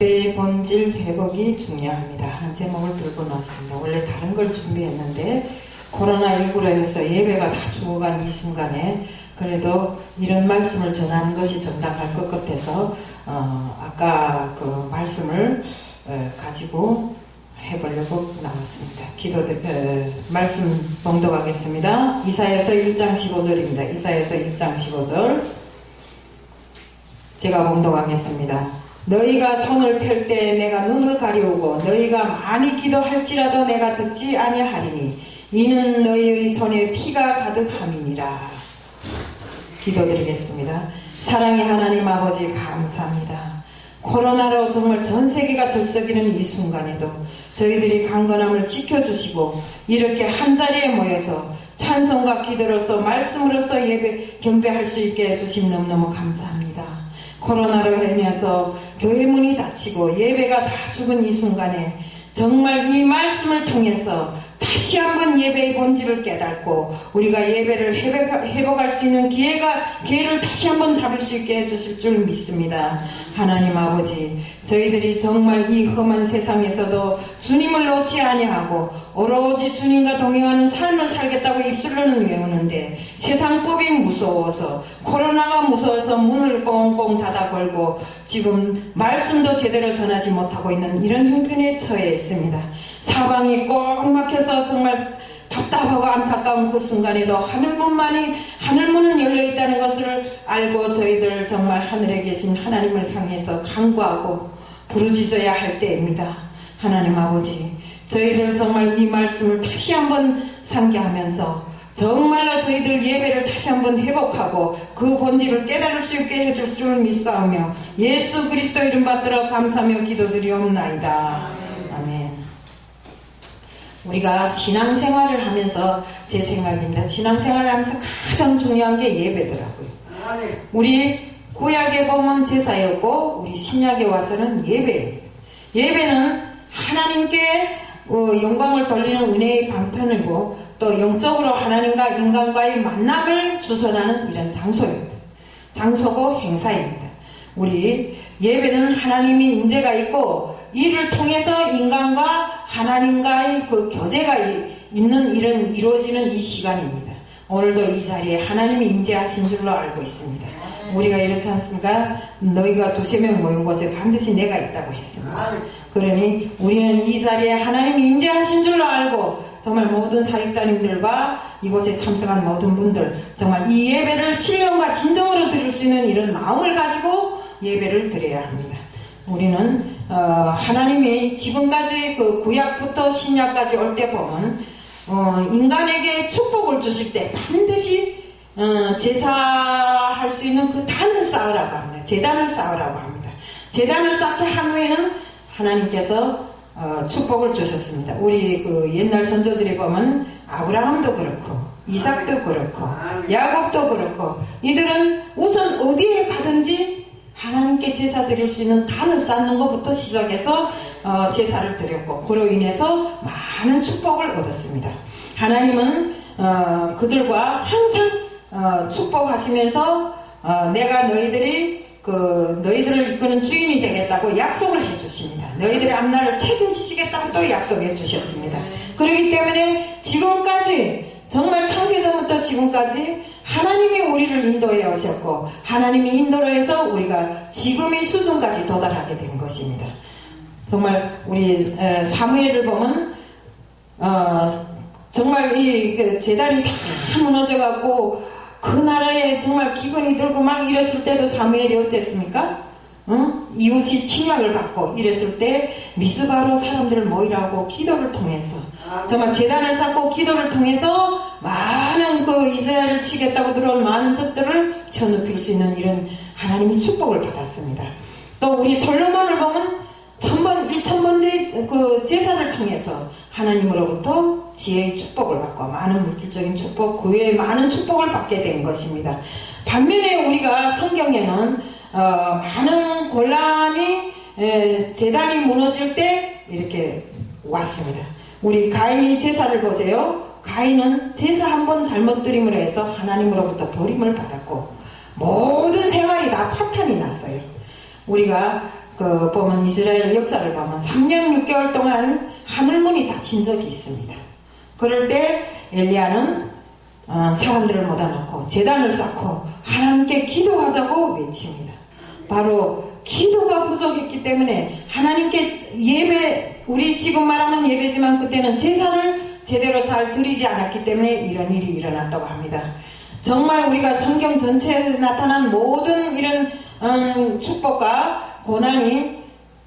예배의 본질 회복이 중요합니다 하는 제목을 들고 나왔습니다. 원래 다른 걸 준비했는데 코로나19로 해서 예배가 다 죽어간 이 순간에 그래도 이런 말씀을 전하는 것이 정당할 것 같아서 아까 그 말씀을 가지고 해보려고 나왔습니다. 말씀 봉독하겠습니다. 이사야서 1장 15절입니다. 이사야서 1장 15절 제가 봉독하겠습니다. 너희가 손을 펼 때 내가 눈을 가리우고 너희가 많이 기도할지라도 내가 듣지 아니하리니 이는 너희의 손에 피가 가득함이니라. 기도드리겠습니다. 사랑의 하나님 아버지 감사합니다. 코로나로 정말 전 세계가 들썩이는 이 순간에도 저희들이 강건함을 지켜주시고 이렇게 한자리에 모여서 찬송과 기도로서 말씀으로서 예배 경배할 수 있게 해주심 너무너무 감사합니다. 코로나로 인해서 교회 문이 닫히고 예배가 다 죽은 이 순간에 정말 이 말씀을 통해서 다시 한번 예배의 본질을 깨닫고 우리가 예배를 회복할 수 있는 기회를 다시 한번 잡을 수 있게 해주실 줄 믿습니다. 하나님 아버지, 저희들이 정말 이 험한 세상에서도 주님을 놓지 아니하고 오로지 주님과 동행하는 삶을 살겠다고 입술로는 외우는데 세상법이 무서워서 코로나가 무서워서 문을 꽁꽁 닫아 걸고 지금 말씀도 제대로 전하지 못하고 있는 이런 형편에 처해 있습니다. 사방이 꼭 막혀서 정말 답답하고 안타까운 그 순간에도 하늘문은 열려있다는 것을 알고 저희들 정말 하늘에 계신 하나님을 향해서 간구하고 부르짖어야 할 때입니다. 하나님 아버지, 저희들 정말 이 말씀을 다시 한번 상기하면서 정말로 저희들 예배를 다시 한번 회복하고 그 본질을 깨달을 수 있게 해줄 줄 믿사오며 예수 그리스도 이름 받들어 감사하며 기도드리옵나이다. 아멘. 우리가 신앙생활을 하면서 제 생각입니다. 신앙생활을 하면서 가장 중요한 게 예배더라고요. 우리 구약에 보면 제사였고 우리 신약에 와서는 예배예요. 예배는 하나님께 영광을 돌리는 은혜의 방편이고 또 영적으로 하나님과 인간과의 만남을 주선하는 이런 장소입니다. 장소고 행사입니다. 우리 예배는 하나님의 임재가 있고 이를 통해서 인간과 하나님과의 그 교제가 있는 이루어지는 이 시간입니다. 오늘도 이 자리에 하나님이 임재하신 줄로 알고 있습니다. 우리가 이렇지 않습니까? 너희가 두세 명 모인 곳에 반드시 내가 있다고 했습니다. 그러니 우리는 이 자리에 하나님이 임재하신 줄로 알고 정말 모든 사역자님들과 이곳에 참석한 모든 분들 정말 이 예배를 신령과 진정으로 드릴 수 있는 이런 마음을 가지고 예배를 드려야 합니다. 우리는 하나님이 지금까지 그 구약부터 신약까지 올 때 보면 인간에게 축복을 주실 때 반드시 제사할 수 있는 그 단을 쌓으라고 합니다. 제단을 쌓으라고 합니다. 제단을 쌓게 한 후에는 하나님께서 축복을 주셨습니다. 우리 그 옛날 선조들이 보면 아브라함도 그렇고 이삭도 그렇고 야곱도 그렇고 이들은 우선 어디에 가든지 하나님께 제사 드릴 수 있는 단을 쌓는 것부터 시작해서 제사를 드렸고 그로 인해서 많은 축복을 얻었습니다. 하나님은 그들과 항상 축복하시면서 내가 너희들을 이끄는 주인이 되겠다고 약속을 해주십니다. 너희들의 앞날을 책임지시겠다고 또 약속해 주셨습니다. 그렇기 때문에 지금까지 정말 창세전부터 지금까지 하나님이 우리를 인도해 오셨고 하나님이 인도로 해서 우리가 지금의 수준까지 도달하게 된 것입니다. 정말 우리 사무엘을 보면 정말 이 제단이 다 무너져갖고 그 나라에 정말 기근이 들고 막 이랬을 때도 사무엘이 어땠습니까? 이웃이 침략을 받고 이랬을 때 미스바로 사람들을 모이라고 기도를 통해서 정말 제단을 쌓고 기도를 통해서 많은 그 이스라엘을 치겠다고 들어온 많은 적들을 쳐눕힐 수 있는 이런 하나님의 축복을 받았습니다. 또 우리 솔로몬을 보면 1000번째 그 제사를 통해서 하나님으로부터 지혜의 축복을 받고 많은 물질적인 축복, 그 외에 많은 축복을 받게 된 것입니다. 반면에 우리가 성경에는 많은 곤란이 제단이 무너질 때 이렇게 왔습니다. 우리 가인이 제사를 보세요. 가인은 제사 한 번 잘못 드림으로 해서 하나님으로부터 버림을 받았고 모든 생활이 다 파탄이 났어요. 우리가 보면 이스라엘 역사를 보면 3년 6개월 동안 하늘문이 닫힌 적이 있습니다. 그럴 때 엘리야는 사람들을 모아놓고 제단을 쌓고 하나님께 기도하자고 외칩니다. 바로 기도가 부족했기 때문에 하나님께 예배, 우리 지금 말하면 예배지만 그때는 제사를 제대로 잘 드리지 않았기 때문에 이런 일이 일어났다고 합니다. 정말 우리가 성경 전체에 나타난 모든 이런 축복과 고난이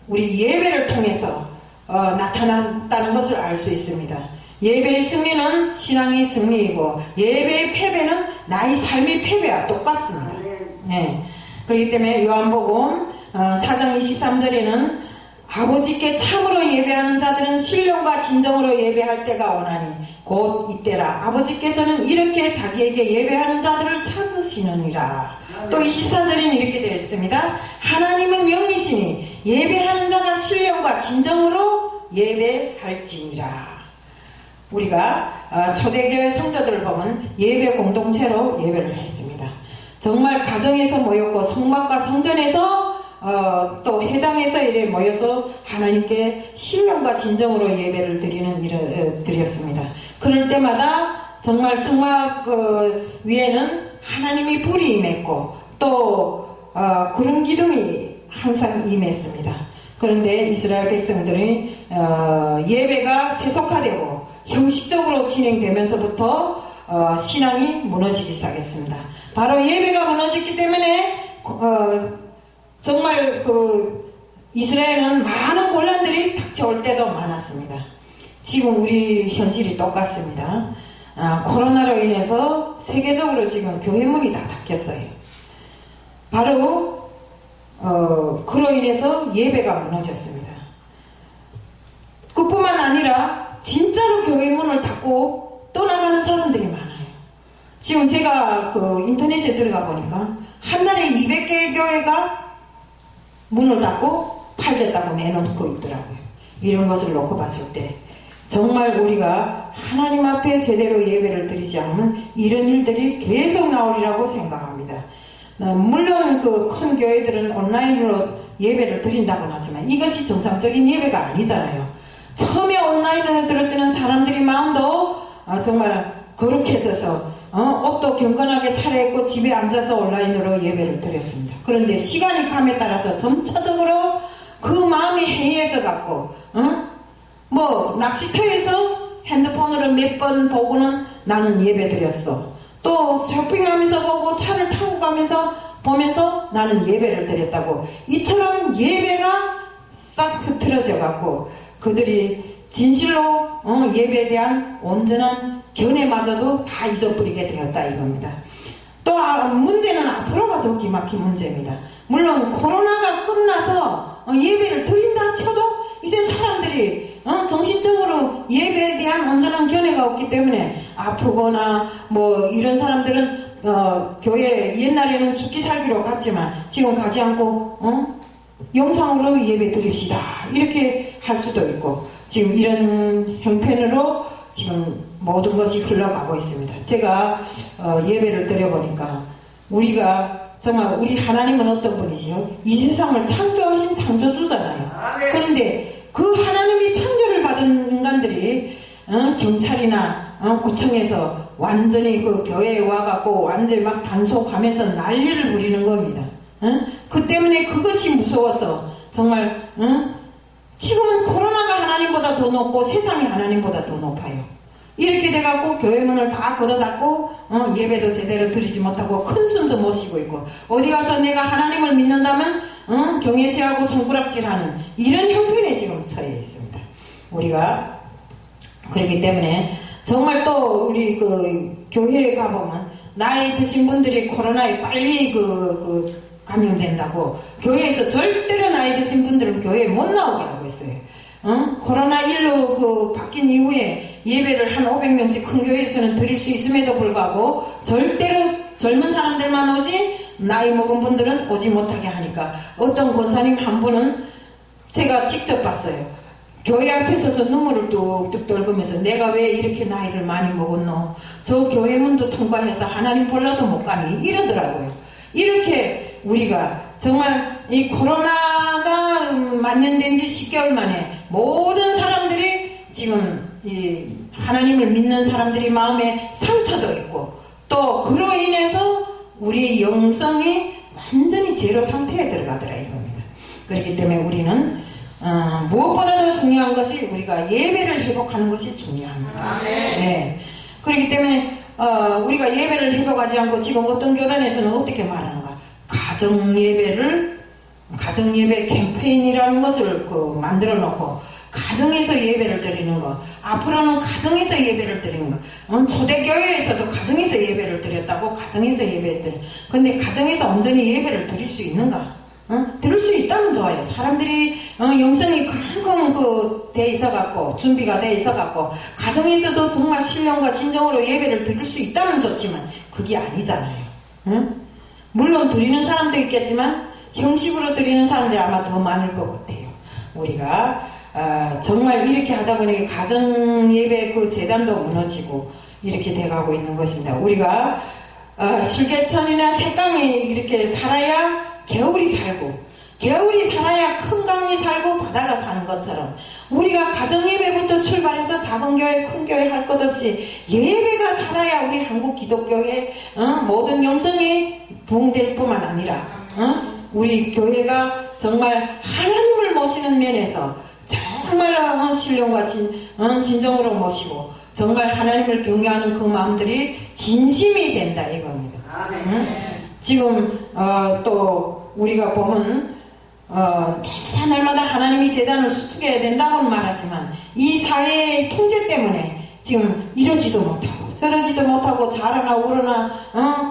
우리 예배를 통해서 나타났다는 것을 알 수 있습니다. 예배의 승리는 신앙의 승리이고 예배의 패배는 나의 삶의 패배와 똑같습니다. 네. 그렇기 때문에 요한복음 4장 23절에는 아버지께 참으로 예배하는 자들은 신령과 진정으로 예배할 때가 오나니 곧 이때라. 아버지께서는 이렇게 자기에게 예배하는 자들을 찾으시느니라. 또 24절에는 이렇게 되어 있습니다. 하나님은 영이시니 예배하는 자가 신령과 진정으로 예배할지니라. 우리가 초대교회 성도들을 보면 예배 공동체로 예배를 했습니다. 정말 가정에서 모였고 성막과 성전에서 또 회당에서 이래 모여서 하나님께 신령과 진정으로 예배를 드렸습니다. 그럴 때마다 정말 성막 위에는 하나님이 불이 임했고 또 구름 기둥이 항상 임했습니다. 그런데 이스라엘 백성들이 예배가 세속화되고 형식적으로 진행되면서부터 신앙이 무너지기 시작했습니다. 바로 예배가 무너졌기 때문에 정말 이스라엘은 많은 혼란들이 닥쳐올 때도 많았습니다. 지금 우리 현실이 똑같습니다. 코로나로 인해서 세계적으로 지금 교회 문이 다 닫혔어요. 바로 그로 인해서 예배가 무너졌습니다. 그뿐만 아니라 진짜로 교회 문을 닫고 떠나가는 사람들이 많아요. 지금 제가 인터넷에 들어가 보니까 한 달에 200개의 교회가 문을 닫고 팔겠다고 내놓고 있더라고요. 이런 것을 놓고 봤을 때 정말 우리가 하나님 앞에 제대로 예배를 드리지 않으면 이런 일들이 계속 나오리라고 생각합니다. 물론 큰 교회들은 온라인으로 예배를 드린다고는 하지만 이것이 정상적인 예배가 아니잖아요. 처음에 온라인으로 들을 때는 사람들이 마음도 정말 거룩해져서 옷도 경건하게 차려입고 집에 앉아서 온라인으로 예배를 드렸습니다. 그런데 시간이 감에 따라서 점차적으로 그 마음이 해이해져 갖고 뭐 낚시터에서 핸드폰으로 몇 번 보고는 나는 예배 드렸어. 또 쇼핑하면서 보고 차를 타고 가면서 보면서 나는 예배를 드렸다고 이처럼 예배가 싹 흐트러져 갖고 그들이 진실로 예배에 대한 온전한 견해마저도 다 잊어버리게 되었다 이겁니다. 또 문제는 앞으로가 더 기막힌 문제입니다. 물론 코로나가 끝나서 예배를 드린다 쳐도 이제 사람들이 정신적으로 예배에 대한 온전한 견해가 없기 때문에 아프거나 뭐 이런 사람들은 교회 옛날에는 죽기 살기로 갔지만 지금 가지 않고 영상으로 예배 드립시다 이렇게 할 수도 있고 지금 이런 형편으로 지금 모든 것이 흘러가고 있습니다. 제가 예배를 드려보니까 우리가 정말 우리 하나님은 어떤 분이시요? 이 세상을 창조하신 창조주잖아요. 그런데 그 하나님이 창조를 받은 인간들이 경찰이나 구청에서 완전히 그 교회에 와갖고 완전히 막 단속하면서 난리를 부리는 겁니다. 그 때문에 그것이 무서워서 정말 지금은 코로나가 하나님보다 더 높고 세상이 하나님보다 더 높아요. 이렇게 돼갖고 교회 문을 다 걷어닫고 예배도 제대로 드리지 못하고 큰 숨도 못 쉬고 있고 어디 가서 내가 하나님을 믿는다면 경외시하고 손가락질하는 이런 형편에 지금 처해 있습니다. 우리가 그렇기 때문에 정말 또 우리 교회에 가보면 나이 드신 분들이 코로나에 빨리 감염된다고 교회에서 절대로 나이 드신 분들은 교회에 못 나오게 하고 있어요. 코로나1로 바뀐 이후에 예배를 한 500명씩 큰 교회에서는 드릴 수 있음에도 불구하고 절대로 젊은 사람들만 오지 나이 먹은 분들은 오지 못하게 하니까 어떤 권사님 한 분은 제가 직접 봤어요. 교회 앞에 서서 눈물을 뚝뚝 떨구면서 내가 왜 이렇게 나이를 많이 먹었노? 저 교회 문도 통과해서 하나님 볼라도 못 가니 이러더라고요. 이렇게 우리가 정말 이 코로나가 만연된 지 10개월 만에 모든 사람들이 지금 이 하나님을 믿는 사람들이 마음에 상처도 있고 또 그로 인해서 우리의 영성이 완전히 제로 상태에 들어가더라 이겁니다. 그렇기 때문에 우리는 무엇보다도 중요한 것이 우리가 예배를 회복하는 것이 중요합니다. 네. 그렇기 때문에 우리가 예배를 회복하지 않고 지금 어떤 교단에서는 어떻게 말하는가? 가정예배 캠페인이라는 것을 만들어 놓고 가정에서 예배를 드리는 거, 앞으로는 가정에서 예배를 드리는 거, 초대교회에서도 가정에서 예배를 드렸다고 가정에서 예배를 드려. 근데 가정에서 온전히 예배를 드릴 수 있는가? 들을 수 있다면 좋아요. 사람들이 영성이 그만큼 돼 있어갖고 준비가 돼 있어갖고 가정에서도 정말 신령과 진정으로 예배를 드릴 수 있다면 좋지만 그게 아니잖아요. 물론 드리는 사람도 있겠지만 형식으로 드리는 사람들이 아마 더 많을 것 같아요. 우리가 정말 이렇게 하다 보니 가정예배 그 재단도 무너지고 이렇게 돼가고 있는 것입니다. 우리가 실개천이나 색강이 이렇게 살아야 겨울이 살아야 큰 강이 살고 바다가 사는 것처럼 우리가 가정예배부터 출발해서 작은 교회 큰 교회 할 것 없이 예배가 살아야 우리 한국 기독교의 모든 영성이 부흥될 뿐만 아니라 우리 교회가 정말 하나님을 모시는 면에서 정말 신령과 진정으로 모시고 정말 하나님을 경외하는 그 마음들이 진심이 된다 이겁니다. 지금 또 우리가 보면 날마다 하나님이 재단을 수축해야 된다고는 말하지만 이 사회의 통제 때문에 지금 이러지도 못하고 저러지도 못하고 자라나 우러나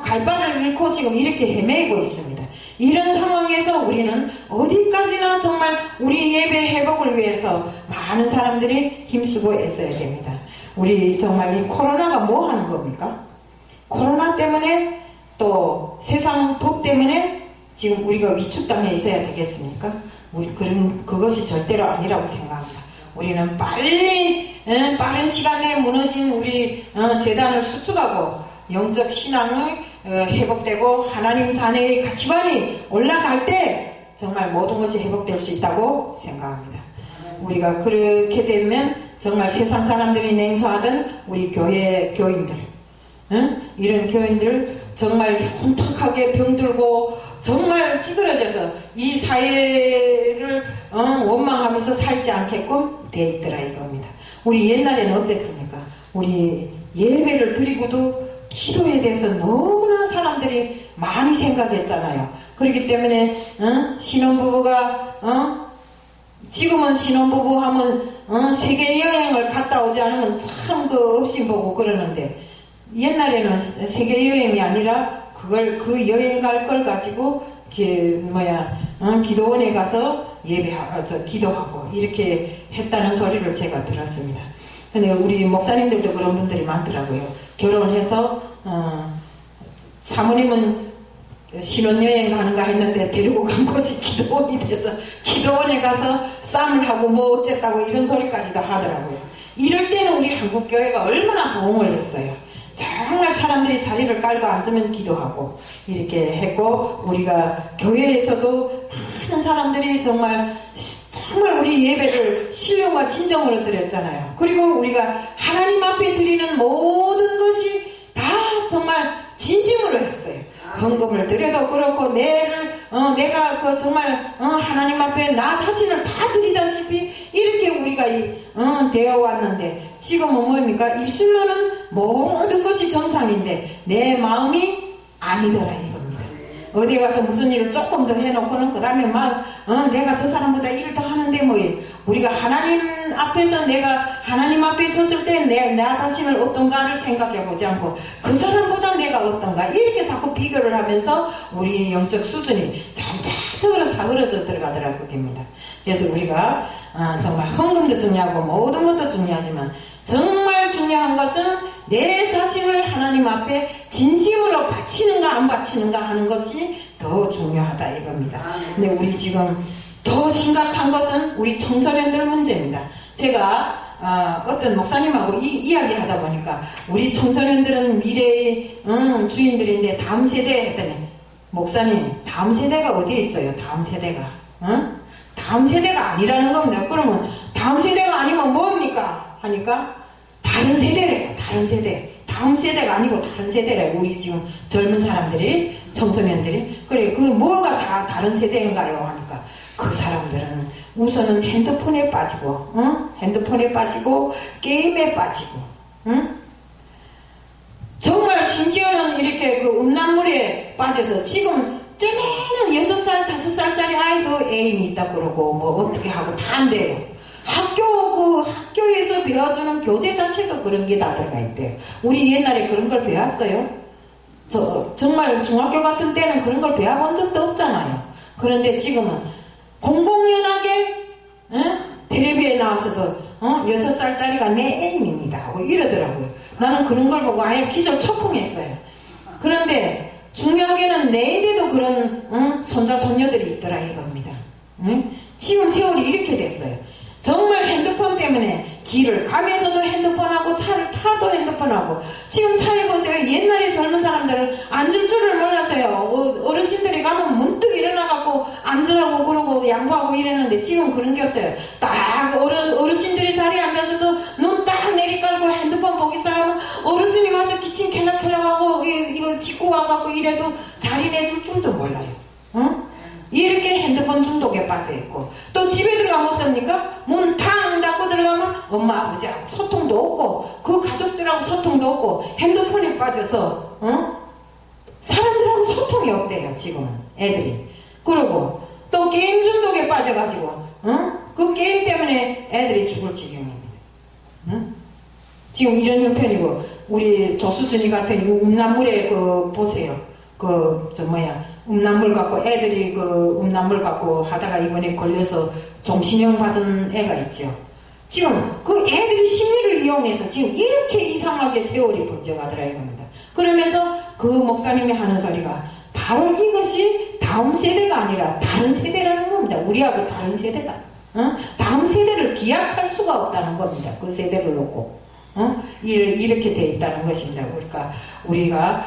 갈 바를 잃고 지금 이렇게 헤매고 있습니다. 이런 상황에서 우리는 어디까지나 정말 우리 예배 회복을 위해서 많은 사람들이 힘쓰고 애써야 됩니다. 우리 정말 이 코로나가 뭐 하는 겁니까? 코로나 때문에 또 세상 법 때문에 지금 우리가 위축당해 있어야 되겠습니까? 그것이 절대로 아니라고 생각합니다. 우리는 빨리 빠른 시간에 무너진 우리 재단을 수축하고 영적 신앙을 회복되고 하나님 자녀의 가치관이 올라갈 때 정말 모든 것이 회복될 수 있다고 생각합니다. 우리가 그렇게 되면 정말 세상 사람들이 냉소하던 우리 교인들 이런 교인들 정말 혼탁하게 병들고 정말 찌그러져서 이 사회를 원망하면서 살지 않게끔 돼 있더라 이겁니다. 우리 옛날에는 어땠습니까? 우리 예배를 드리고도 기도에 대해서 너무나 사람들이 많이 생각했잖아요. 그렇기 때문에 신혼부부가 지금은 신혼부부 하면 세계 여행을 갔다 오지 않으면 참 업신보고 그러는데 옛날에는 세계 여행이 아니라 그 여행 갈 걸 가지고 기도원에 가서 기도하고 이렇게 했다는 소리를 제가 들었습니다. 근데 우리 목사님들도 그런 분들이 많더라고요. 결혼해서 사모님은 신혼여행 가는가 했는데 데리고 간 곳이 기도원이 돼서 기도원에 가서 쌈을 하고 뭐 어쨌다고 이런 소리까지도 하더라고요. 이럴 때는 우리 한국교회가 얼마나 부흥을 했어요. 정말 사람들이 자리를 깔고 앉으면 기도하고 이렇게 했고 우리가 교회에서도 많은 사람들이 정말 우리 예배를 신령과 진정으로 드렸잖아요. 그리고 우리가 하나님 앞에 드리는 모든 것이 다 정말 진심으로 했어요. 헌금을 드려도 그렇고 내가 정말 하나님 앞에 나 자신을 다 드리다시피 이렇게 우리가 되어 왔는데 지금은 뭡니까? 입술로는 모든 것이 정상인데 내 마음이 아니더라 이겁니다. 어디 가서 무슨 일을 조금 더 해놓고는 그 다음에 내가 저 사람보다 일 더 하는데 우리가 하나님 앞에서 내가 하나님 앞에 섰을 때 나 자신을 어떤가를 생각해 보지 않고 그 사람보다 내가 어떤가 이렇게 자꾸 비교를 하면서 우리의 영적 수준이 점차적으로 사그러져 들어가더라고요. 그래서 우리가 정말 헌금도 중요하고 모든 것도 중요하지만 정말 중요한 것은 내 자신을 하나님 앞에 진심으로 바치는가 안 바치는가 하는 것이 더 중요하다 이겁니다. 근데 우리 지금 더 심각한 것은 우리 청소년들 문제입니다. 제가 어떤 목사님하고 이야기하다 보니까 우리 청소년들은 미래의 주인들인데 다음 세대에 했더니 목사님, 다음 세대가 어디에 있어요? 다음 세대가. 응? 다음 세대가 아니라는 겁니다. 그러면 다음 세대가 아니면 뭡니까? 하니까 다른 세대래요. 다른 세대. 다음 세대가 아니고 다른 세대래요. 우리 지금 젊은 사람들이, 청소년들이. 그래, 그 뭐가 다 다른 세대인가요? 하니까 그 사람들은 우선은 핸드폰에 빠지고, 응? 핸드폰에 빠지고, 게임에 빠지고, 응? 정말 심지어는 이렇게 그 음란물에 빠져서 지금 쟤네는 6살, 5살짜리 아이도 애인이 있다 그러고 뭐 어떻게 하고 다 안 돼요. 학교에서 배워주는 교재 자체도 그런 게 다 들어가 있대요. 우리 옛날에 그런 걸 배웠어요? 정말 중학교 같은 때는 그런 걸 배워본 적도 없잖아요. 그런데 지금은 공공연하게 텔레비에 나와서도 6살짜리가 내 애인입니다 하고 이러더라고요. 나는 그런 걸 보고 아예 기절 초풍했어요. 그런데 중요한 게는 내일에도 그런 손자 손녀들이 있더라 이겁니다. 지금 세월이 이렇게 됐어요. 정말 핸드폰 때문에 길을 가면서도 핸드폰하고 차를 타도 핸드폰하고 지금 차에 보세요. 옛날에 젊은 사람들은 앉을 줄을 몰라서요. 어르신들이 가면 문득 일어나갖고 앉으라고 그러고 양보하고 이랬는데 지금 그런 게 없어요. 딱 어르신들이 자리에 앉아서도 눈 딱 내리깔고 핸드폰 보기 시작하면 어르신이 와서 기침 켈락켈락하고 이거 짚고 와갖고 이래도 자리 내줄 줄도 몰라요. 이렇게 핸드폰 중독에 빠져있고 또 집에 들어가면 어떡합니까? 문 탕 닫고 들어가면 엄마 아버지하고 소통도 없고 그 가족들하고 소통도 없고 핸드폰에 빠져서 사람들하고 소통이 없대요 지금은 애들이. 그리고 또 게임 중독에 빠져가지고 그 게임 때문에 애들이 죽을 지경입니다. 지금 이런 형편이고 우리 조수준이 같은 음란물에 보세요. 음란물 갖고 애들이 음란물 갖고 하다가 이번에 걸려서 종신형 받은 애가 있죠. 지금 그 애들이 심리를 이용해서 지금 이렇게 이상하게 세월이 번져가더라 이겁니다. 그러면서 그 목사님이 하는 소리가 바로 이것이 다음 세대가 아니라 다른 세대라는 겁니다. 우리하고 다른 세대다. 다음 세대를 기약할 수가 없다는 겁니다. 그 세대를 놓고. 이렇게 돼 있다는 것입니다. 그러니까 우리가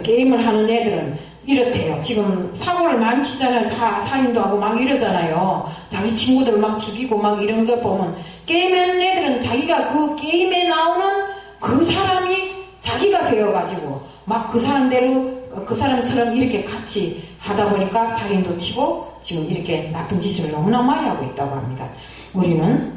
게임을 하는 애들은 이렇대요. 지금 사고를 많이 치잖아요. 살인도 하고 막 이러잖아요. 자기 친구들 막 죽이고 막 이런 거 보면 게임하는 애들은 자기가 그 게임에 나오는 그 사람이 자기가 되어가지고 막 그 사람대로 그 사람처럼 이렇게 같이 하다 보니까 살인도 치고 지금 이렇게 나쁜 짓을 너무나 많이 하고 있다고 합니다. 우리는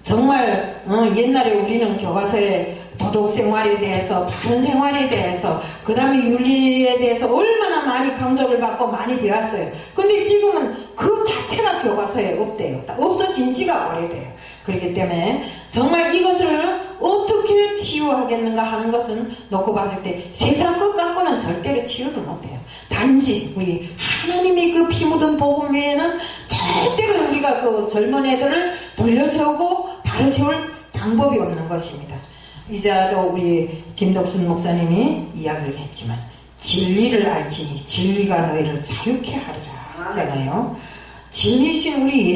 정말 옛날에 우리는 교과서에 도덕생활에 대해서 바른 생활에 대해서 그 다음에 윤리에 대해서 얼마나 많이 강조를 받고 많이 배웠어요. 근데 지금은 그 자체가 교과서에 없대요. 없어진 지가 오래돼요. 그렇기 때문에 정말 이것을 어떻게 치유하겠는가 하는 것은 놓고 봤을 때 세상 것 갖고는 절대로 치유도 못해요. 단지 우리 하나님의 그 피 묻은 복음 외에는 절대로 우리가 그 젊은 애들을 돌려세우고 바로 세울 방법이 없는 것입니다. 이제도 우리 김덕순 목사님이 이야기를 했지만 진리를 알지니 진리가 너희를 자유케 하리라 하잖아요. 진리이신 우리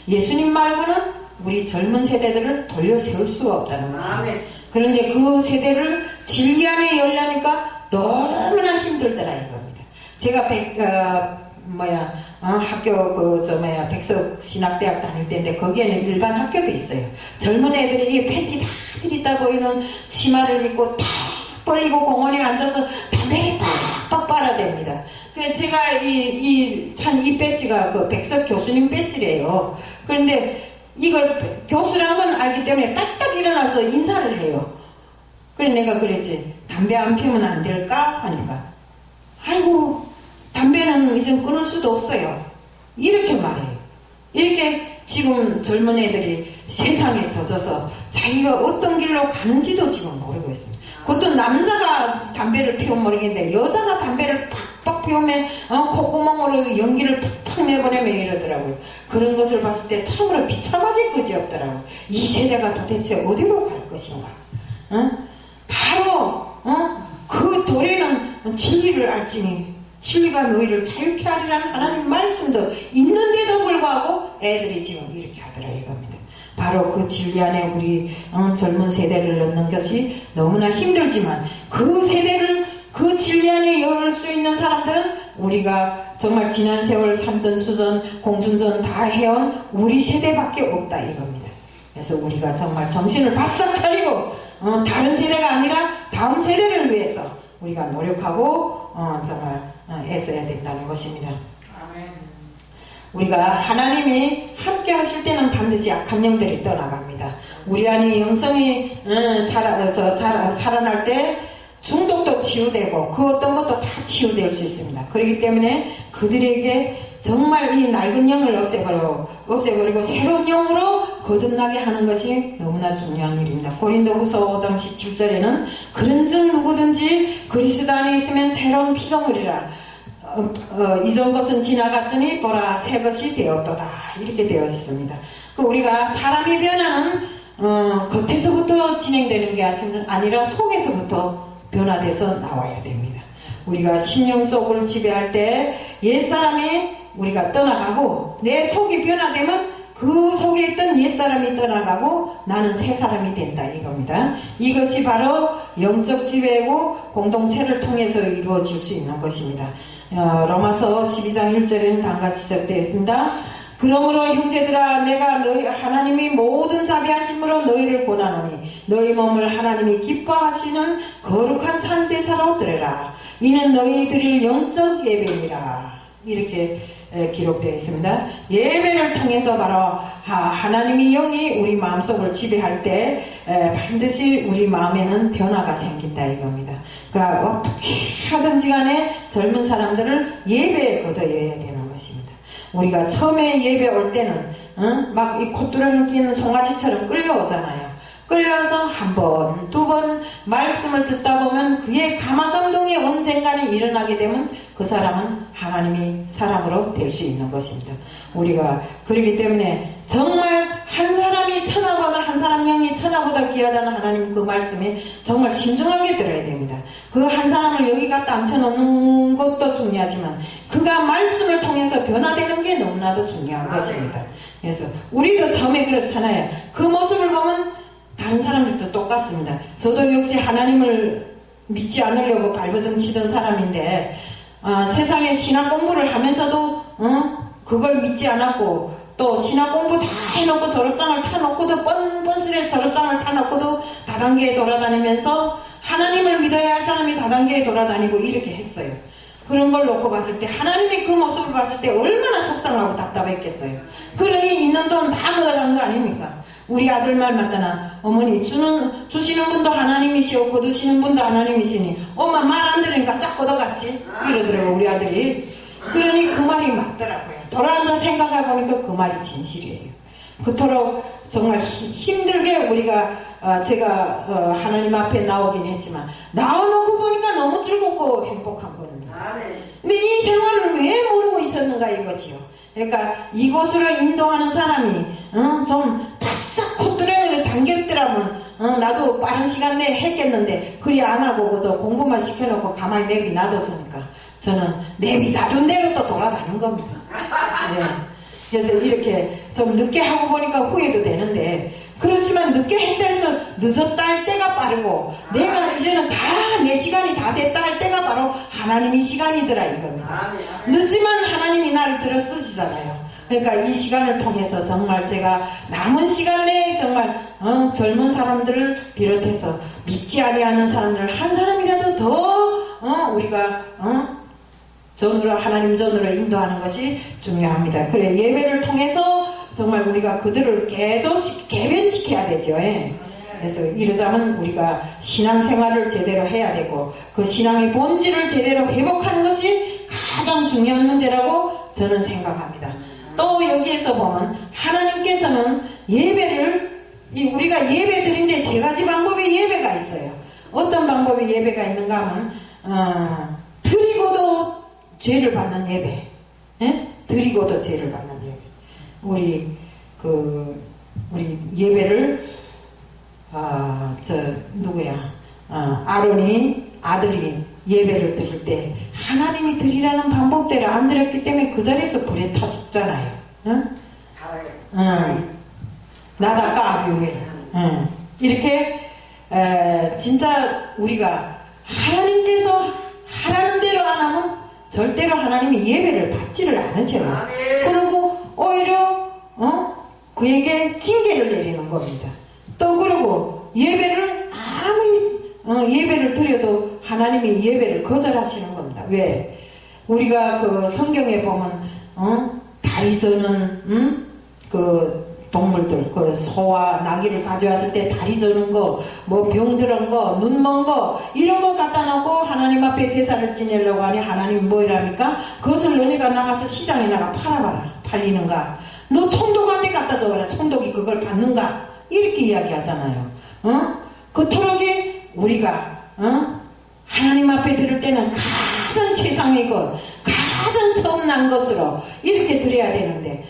예수님 말고는 우리 젊은 세대들을 돌려세울 수가 없다는 것입니다. 그런데 그 세대를 진리 안에 열려니까 너무나 힘들더라 이겁니다. 제가 학교 백석신학대학 다닐 때인데 거기에는 일반 학교도 있어요. 젊은 애들이 이 팬티 다 비리다 보이는 치마를 입고 탁 벌리고 공원에 앉아서 담배를 팍팍 빨아댑니다. 그래서 제가 이 배지가 그 백석 교수님 배지래요. 그런데 이걸 교수란 건 알기 때문에 빨딱 일어나서 인사를 해요. 그래 내가 그랬지. 담배 안 피우면 안 될까? 하니까 아이고 담배는 이제 끊을 수도 없어요. 이렇게 말해요. 이렇게 지금 젊은 애들이 세상에 젖어서 자기가 어떤 길로 가는지도 지금 모르고 있습니다. 그것도 남자가 담배를 피우면 모르겠는데 여자가 담배를 팍팍 피우면 콧구멍으로 연기를 팍팍 내보내면 이러더라고요. 그런 것을 봤을 때 참으로 비참하게 그지없더라고요. 이 세대가 도대체 어디로 갈 것인가? 바로 그 도래는 진리를 알지니 진리가 너희를 자유케 하리라는 하나님 말씀도 있는데도 불구하고 애들이 지금 이렇게 하더라 이겁니다. 바로 그 진리 안에 우리 젊은 세대를 넣는 것이 너무나 힘들지만 그 세대를 그 진리 안에 열을 수 있는 사람들은 우리가 정말 지난 세월 산전수전 공중전 다 해온 우리 세대밖에 없다 이겁니다. 그래서 우리가 정말 정신을 바싹 차리고 다른 세대가 아니라 다음 세대를 위해서 우리가 노력하고 정말 애써야 된다는 것입니다. 우리가 하나님이 함께 하실 때는 반드시 악한 영들이 떠나갑니다. 우리 안에 영성이 살아날 때 중독도 치유되고 그 어떤 것도 다 치유될 수 있습니다. 그렇기 때문에 그들에게 정말 이 낡은 영을 없애버리고 새로운 영으로 거듭나게 하는 것이 너무나 중요한 일입니다. 고린도후서 5장 17절에는 그런즉 누구든지 그리스도 안에 있으면 새로운 피조물이라 이전 것은 지나갔으니 보라 새 것이 되었도다 이렇게 되어 있습니다. 우리가 사람이 변화는 겉에서부터 진행되는 게 아니라 속에서부터 변화돼서 나와야 됩니다. 우리가 심령 속을 지배할 때 옛사람이 우리가 떠나가고 내 속이 변화되면 그 속에 있던 옛사람이 떠나가고 나는 새 사람이 된다 이겁니다. 이것이 바로 영적 지배고 공동체를 통해서 이루어질 수 있는 것입니다. 로마서 12장 1절에는 다음과 지적되어 있습니다. 그러므로 형제들아 내가 너희 하나님이 모든 자비하심으로 너희를 권하노니 너희 몸을 하나님이 기뻐하시는 거룩한 산제사로 드려라. 이는 너희 드릴 영적 예배니라. 이렇게 기록되어 있습니다. 예배를 통해서 바로 하나님의 영이 우리 마음속을 지배할 때 반드시 우리 마음에는 변화가 생긴다 이겁니다. 그러니까 어떻게 하든지 간에 젊은 사람들을 예배에 걷어야 되는 것입니다. 우리가 처음에 예배 올 때는 막 이 콧두렁이 끼는 송아지처럼 끌려오잖아요. 끌려서 한 번, 두 번 말씀을 듣다 보면 그의 감화감동이 언젠가는 일어나게 되면 그 사람은 하나님이 사람으로 될 수 있는 것입니다. 우리가 그렇기 때문에 정말 한 사람이 천하보다 한 사람 영이 천하보다 귀하다는 하나님 그 말씀에 정말 신중하게 들어야 됩니다. 그 한 사람을 여기 갖다 앉혀놓는 것도 중요하지만 그가 말씀을 통해서 변화되는 게 너무나도 중요한 것입니다. 그래서 우리도 처음에 그렇잖아요. 그 모습을 보면 다른 사람들도 똑같습니다. 저도 역시 하나님을 믿지 않으려고 발버둥 치던 사람인데 세상에 신학 공부를 하면서도 그걸 믿지 않았고 또 신학 공부 다 해놓고 졸업장을 타놓고도 뻔뻔스레 졸업장을 타놓고도 다단계에 돌아다니면서 하나님을 믿어야 할 사람이 다단계에 돌아다니고 이렇게 했어요. 그런 걸 놓고 봤을 때 하나님이 그 모습을 봤을 때 얼마나 속상하고 답답했겠어요. 그러니 있는 돈 다 걷어간 거 아닙니까? 우리 아들 말 맞다나 어머니 주시는 분도 하나님이시오 거두시는 분도 하나님이시니 엄마 말 안 들으니까 싹 걷어갔지 이러더라고 우리 아들이. 그러니 그 말이 맞더라고요. 돌아앉아 생각해보니까 그 말이 진실이에요. 그토록 정말 힘들게 우리가 제가 하나님 앞에 나오긴 했지만 나와놓고 보니까 너무 즐겁고 행복한 거거든요. 근데 이 생활을 왜 모르고 있었는가 이거지요. 그러니까 이곳으로 인도하는 사람이 좀 바싹 콧두렁이를 당겼더라면 나도 빠른 시간 내에 했겠는데 그리 안 하고 그저 공부만 시켜놓고 가만히 내비 놔뒀으니까 저는 내비 놔둔 대로 또 돌아다닌 겁니다. 네. 그래서 이렇게 좀 늦게 하고 보니까 후회도 되는데 그렇지만 늦게 했다 해서 늦었다 할 때가 빠르고 내가 이제는 다 내 시간이 다 됐다 할 때가 바로 하나님의 시간이더라 이겁니다. 늦지만 하나님이 나를 들어 쓰시잖아요. 그러니까 이 시간을 통해서 정말 제가 남은 시간 내에 정말 젊은 사람들을 비롯해서 믿지 아니하는 사람들 한 사람이라도 더 우리가 하나님 전으로 인도하는 것이 중요합니다. 그래 예배를 통해서 정말 우리가 그들을 개변시켜야 되죠. 예. 그래서 이러자면 우리가 신앙생활을 제대로 해야 되고 그 신앙의 본질을 제대로 회복하는 것이 가장 중요한 문제라고 저는 생각합니다. 또 여기에서 보면 하나님께서는 예배를 우리가 예배 드린데 세 가지 방법의 예배가 있어요. 어떤 방법의 예배가 있는가 하면 드리고도 죄를 받는 예배, 예? 드리고도 죄를 받는 예배. 우리 예배를 아론이 아들이 예배를 드릴 때 하나님이 드리라는 방법대로 안 드렸기 때문에 그 자리에서 불에 타 죽잖아요. 응? 나다가 아비후에 이렇게 진짜 우리가 하나님께서 하라는 대로 안 하면 절대로 하나님이 예배를 받지를 않으셔요. 그리고 오히려 그에게 징계를 내리는 겁니다. 또 그리고 예배를 아무리 예배를 드려도 하나님이 예배를 거절하시는 겁니다. 왜? 우리가 그 성경에 보면 다리 저는 그 동물들, 그 소와 나귀를 가져왔을 때 다리 저는 거, 뭐 병들은 거, 눈 먼 거, 이런 거 갖다 놓고 하나님 앞에 제사를 지내려고 하니 하나님 뭐이랍니까? 그것을 너네가 나가서 시장에 나가 팔아봐라. 팔리는가? 너 총독한테 갖다 줘봐라. 총독이 그걸 받는가? 이렇게 이야기하잖아요. 그토록에 우리가 하나님 앞에 드릴 때는 가장 최상의 것, 가장 처음 난 것으로 이렇게 드려야 되는데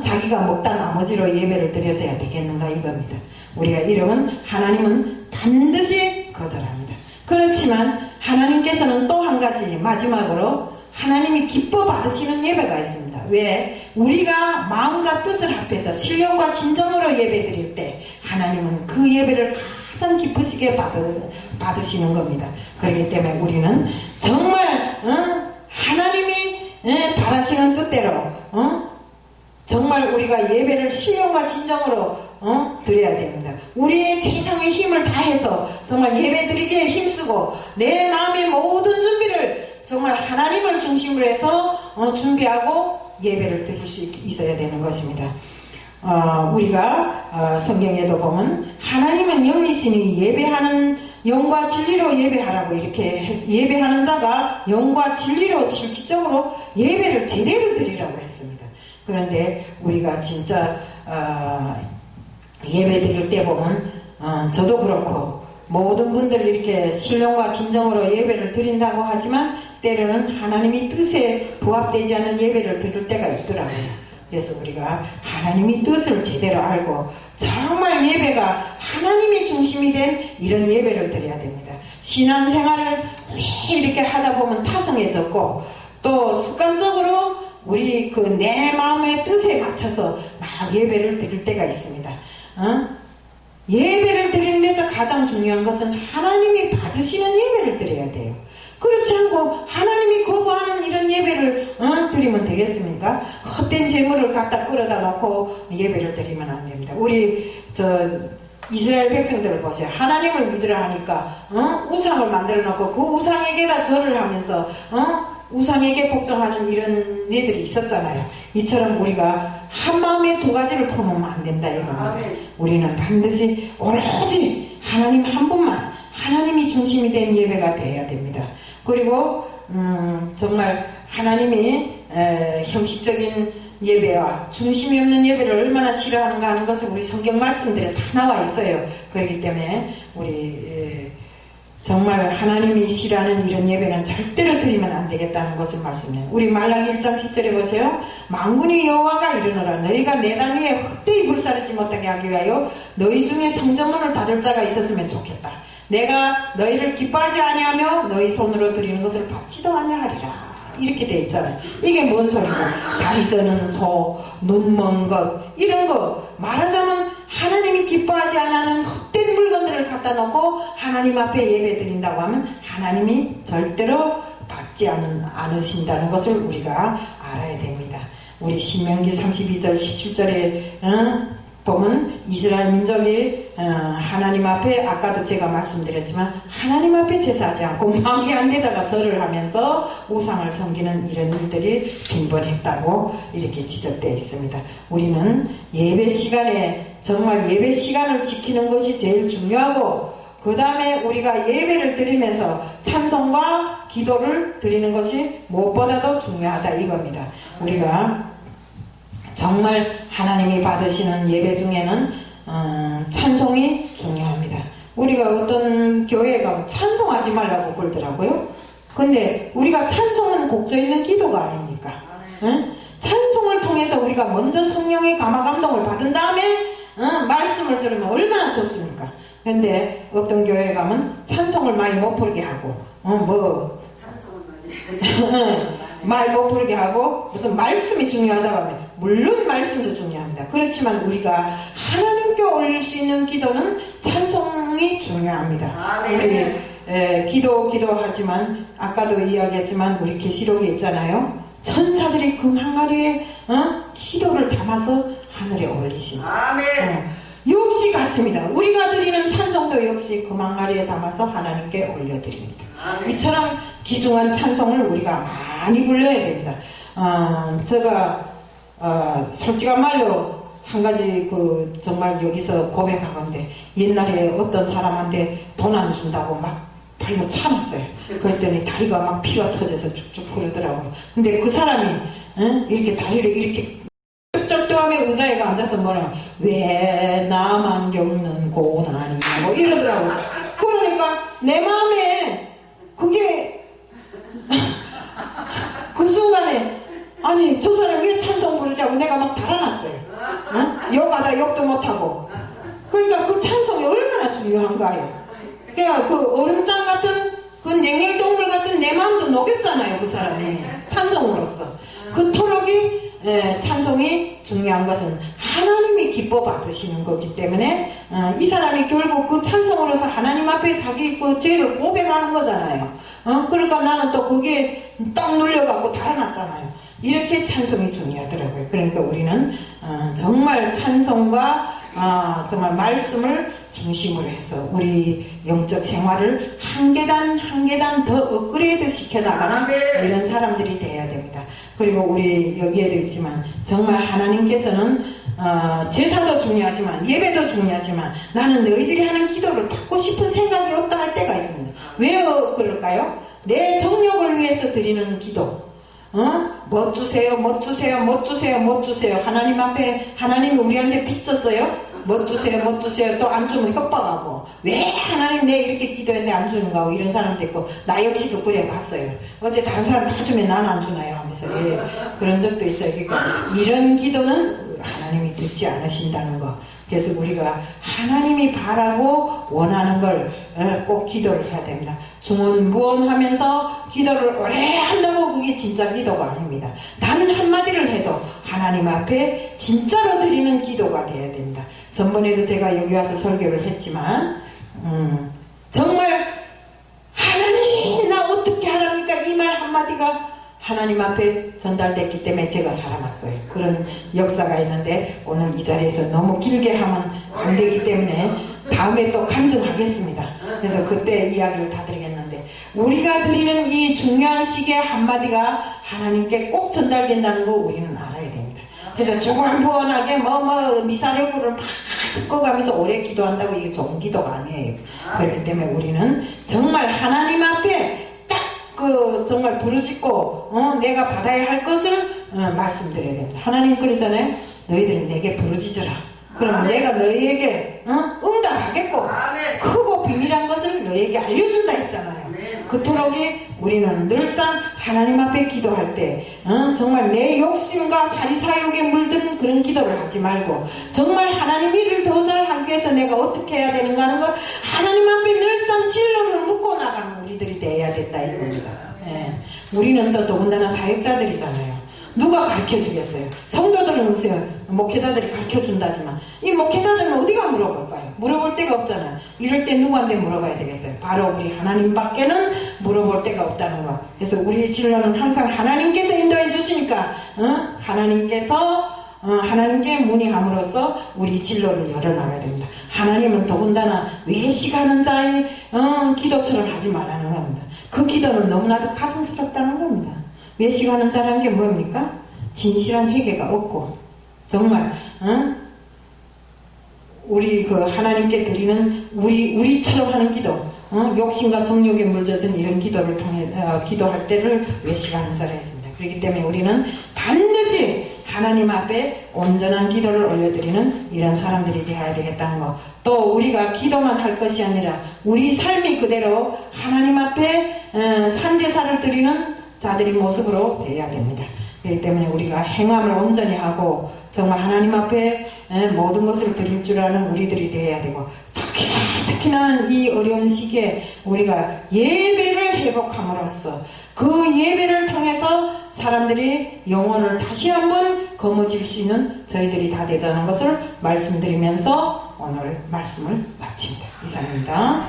자기가 먹다 나머지로 예배를 드려서야 되겠는가 이겁니다. 우리가 이러면 하나님은 반드시 거절합니다. 그렇지만 하나님께서는 또 한 가지 마지막으로 하나님이 기뻐 받으시는 예배가 있습니다. 왜? 우리가 마음과 뜻을 합해서 신령과 진정으로 예배 드릴 때 하나님은 그 예배를 가장 기쁘시게 받으시는 겁니다. 그렇기 때문에 우리는 정말 하나님이 바라시는 뜻대로 정말 우리가 예배를 신령과 진정으로 드려야 됩니다. 우리의 최상의 힘을 다해서 정말 예배 드리기에 힘쓰고 내 마음의 모든 준비를 정말 하나님을 중심으로 해서 준비하고 예배를 드릴 수 있어야 되는 것입니다. 우리가 성경에도 보면 하나님은 영이시니 예배하는 영과 진리로 예배하라고 이렇게 예배하는 자가 영과 진리로 실질적으로 예배를 제대로 드리라고 했습니다. 그런데 우리가 진짜 예배 드릴 때 보면 저도 그렇고 모든 분들 이렇게 신령과 진정으로 예배를 드린다고 하지만 때로는 하나님이 뜻에 부합되지 않는 예배를 드릴 때가 있더라고요. 그래서 우리가 하나님의 뜻을 제대로 알고 정말 예배가 하나님이 중심이 된 이런 예배를 드려야 됩니다. 신앙생활을 이렇게 하다 보면 타성해졌고 또 습관적으로 우리 그 내 마음의 뜻에 맞춰서 막 예배를 드릴 때가 있습니다. 예배를 드리는 데서 가장 중요한 것은 하나님이 받으시는 예배를 드려야 돼요. 그렇지 않고 하나님이 거부하는 이런 예배를 드리면 되겠습니까? 헛된 재물을 갖다 끌어다 놓고 예배를 드리면 안 됩니다. 우리 이스라엘 백성들을 보세요. 하나님을 믿으라 하니까 우상을 만들어 놓고 그 우상에게다 절을 하면서 우상에게 복종하는 이런 애들이 있었잖아요. 이처럼 우리가 한 마음에 두 가지를 품으면 안 된다 이겁니다. 우리는 반드시 오로지 하나님 한 분만 하나님이 중심이 된 예배가 되어야 됩니다. 그리고 정말 하나님이 형식적인 예배와 중심이 없는 예배를 얼마나 싫어하는가 하는 것을 우리 성경 말씀들에 다 나와 있어요. 그렇기 때문에 우리 정말 하나님이 싫어하는 이런 예배는 절대로 드리면 안 되겠다는 것을 말씀해요. 우리 말라기 1장 10절에 보세요. 만군의 여호와가 이르노라 너희가 내 당 위에 헛되이 불사르지 못하게 하기 위하여 너희 중에 성전문을 닫을 자가 있었으면 좋겠다. 내가 너희를 기뻐하지 아니하며 너희 손으로 드리는 것을 받지도 아니하리라. 이렇게 돼 있잖아요. 이게 뭔 소리인가? 다리 저는 소, 눈 먼 것 이런 거 말하자면 하나님이 기뻐하지 않는 헛된 물건들을 갖다 놓고 하나님 앞에 예배 드린다고 하면 하나님이 절대로 받지 않으신다는 것을 우리가 알아야 됩니다. 우리 신명기 32절 17절에 보면 이스라엘 민족이 하나님 앞에 아까도 제가 말씀드렸지만 하나님 앞에 제사하지 않고 마귀 안에다가 절을 하면서 우상을 섬기는 이런 일들이 빈번했다고 이렇게 지적되어 있습니다. 우리는 예배 시간에 정말 예배 시간을 지키는 것이 제일 중요하고 그 다음에 우리가 예배를 드리면서 찬송과 기도를 드리는 것이 무엇보다도 중요하다 이겁니다. 우리가 정말 하나님이 받으시는 예배 중에는 찬송이 중요합니다. 우리가 어떤 교회에 가면 찬송하지 말라고 그러더라고요. 근데 우리가 찬송은 곡조 있는 기도가 아닙니까? 응? 찬송을 통해서 우리가 먼저 성령의 감화 감동을 받은 다음에 말씀을 들으면 얼마나 좋습니까? 근데 어떤 교회에 가면 찬송을 많이 못 부르게 하고 찬송을 많이 말 못 부르게 하고 무슨 말씀이 중요하다고 하면 물론 말씀도 중요합니다. 그렇지만 우리가 하나님께 올릴 수 있는 기도는 찬송이 중요합니다. 우리 기도하지만 아까도 이야기했지만 우리 계시록에 있잖아요. 천사들이 금 항아리에 기도를 담아서 하늘에 올리십니다. 아멘. 역시 같습니다. 우리가 드리는 찬송도 역시 금 항아리에 담아서 하나님께 올려드립니다. 아멘. 이처럼 귀중한 찬송을 우리가 많이 불러야 됩니다. 제가 솔직한 말로 한 가지 정말 여기서 고백하건데 옛날에 어떤 사람한테 돈 안 준다고 막 발로 참았어요. 그랬더니 다리가 막 피가 터져서 쭉쭉 흐르더라고요. 근데 그 사람이 이렇게 다리를 이렇게 쩍쩍하며 의자에 앉아서 뭐라 왜 나만 겪는 고난이냐고 이러더라고요. 그러니까 내 마음에 그게 그 순간에 아니 저 사람 왜 찬송 부르자고 내가 막 달아났어요. 욕하다 욕도 못하고. 그러니까 그 찬송이 얼마나 중요한가요. 그러니까 그 얼음장 같은 그 냉혈동물 같은 내 마음도 녹였잖아요. 그 사람이 찬송으로서. 그토록이 찬송이 중요한 것은 하나님이 기뻐 받으시는 거기 때문에 이 사람이 결국 그 찬송으로서 하나님 앞에 자기 그 죄를 고백하는 거잖아요. 그러니까 나는 또 그게 딱 눌려갖고 달아났잖아요. 이렇게 찬송이 중요하더라고요. 그러니까 우리는 정말 찬송과 정말 말씀을 중심으로 해서 우리 영적 생활을 한 계단 한 계단 더 업그레이드 시켜나가는 이런 사람들이 돼야 됩니다. 그리고 우리 여기에도 있지만 정말 하나님께서는 제사도 중요하지만 예배도 중요하지만 나는 너희들이 하는 기도를 받고 싶은 생각이 없다 할 때가 있습니다. 왜 그럴까요? 내 정욕을 위해서 드리는 기도. 뭐 주세요, 뭐 주세요, 뭐 주세요, 뭐 주세요. 하나님 앞에 하나님이 우리한테 빚졌어요? 뭐 주세요, 뭐 주세요. 또 안 주면 협박하고 왜 하나님 내 이렇게 기도했는데 안 주는가 하고 이런 사람도 있고 나 역시도 그래 봤어요. 어째 다른 사람 다 주면 난 안 주나요 하면서 그런 적도 있어요. 그러니까 이런 기도는 하나님이 듣지 않으신다는 거. 그래서 우리가 하나님이 바라고 원하는 걸 꼭 기도를 해야 됩니다. 중언부언하면서 기도를 오래 한다고 그게 진짜 기도가 아닙니다. 단 한마디를 해도 하나님 앞에 진짜로 드리는 기도가 돼야 됩니다. 전번에도 제가 여기 와서 설교를 했지만 정말 하나님 나 어떻게 하랍니까? 이 말 한마디가 하나님 앞에 전달됐기 때문에 제가 살아났어요. 그런 역사가 있는데 오늘 이 자리에서 너무 길게 하면 안 되기 때문에 다음에 또 간증하겠습니다. 그래서 그때 이야기를 다 드리겠는데 우리가 드리는 이 중요한 시기의 한마디가 하나님께 꼭 전달된다는 거 우리는 알아야 됩니다. 그래서 중언부언하게 미사력으로 막 섞어가면서 오래 기도한다고 이게 좋은 기도가 아니에요. 그렇기 때문에 우리는 정말 하나님 앞에 정말 부르짖고 내가 받아야 할 것을 말씀드려야 됩니다. 하나님 그러잖아요. 너희들은 내게 부르짖어라. 그러면 내가 너희에게 응답하겠고 크고 비밀한 것을 너희에게 알려준다 했잖아요. 그토록이 우리는 늘상 하나님 앞에 기도할 때 정말 내 욕심과 사리사욕에 물든 그런 기도를 하지 말고 정말 하나님 일을 더 잘하기 위해서 내가 어떻게 해야 되는가 하는 거 하나님 앞에 늘상 진로를 묻고 나가는 우리들이 돼야 된다 이겁니다. 우리는 또 더군다나 사역자들이잖아요. 누가 가르쳐주겠어요? 성도들은 글쎄요 목회자들이 가르쳐준다지만 이 목회자들은 어디가 물어볼까요? 물어볼 데가 없잖아요. 이럴 때 누구한테 물어봐야 되겠어요? 바로 우리 하나님밖에는 물어볼 데가 없다는 거. 그래서 우리의 진로는 항상 하나님께서 인도해 주시니까 하나님께 문의함으로써 우리 진로를 열어나가야 됩니다. 하나님은 더군다나 외식하는 자의 기도처럼 하지 말라는 겁니다. 그 기도는 너무나도 가슴스럽다는 겁니다. 외식하는 자라는 게 뭡니까? 진실한 회개가 없고 정말 우리 하나님께 드리는 우리처럼 하는 기도 욕심과 정욕에 물젖은 이런 기도를 통해 기도할 때를 외식하는 자라 했습니다. 그렇기 때문에 우리는 반드시 하나님 앞에 온전한 기도를 올려드리는 이런 사람들이 되어야 되겠다는 거. 또 우리가 기도만 할 것이 아니라 우리 삶이 그대로 하나님 앞에 산제사를 드리는 자들의 모습으로 되어야 됩니다. 그렇기 때문에 우리가 행함을 온전히 하고 정말 하나님 앞에 모든 것을 드릴 줄 아는 우리들이 되어야 되고 특히나 이 어려운 시기에 우리가 예배를 회복함으로써 그 예배를 통해서 사람들이 영혼을 다시 한번 거머쥘 수 있는 저희들이 다 되다는 것을 말씀드리면서 오늘 말씀을 마칩니다. 이상입니다.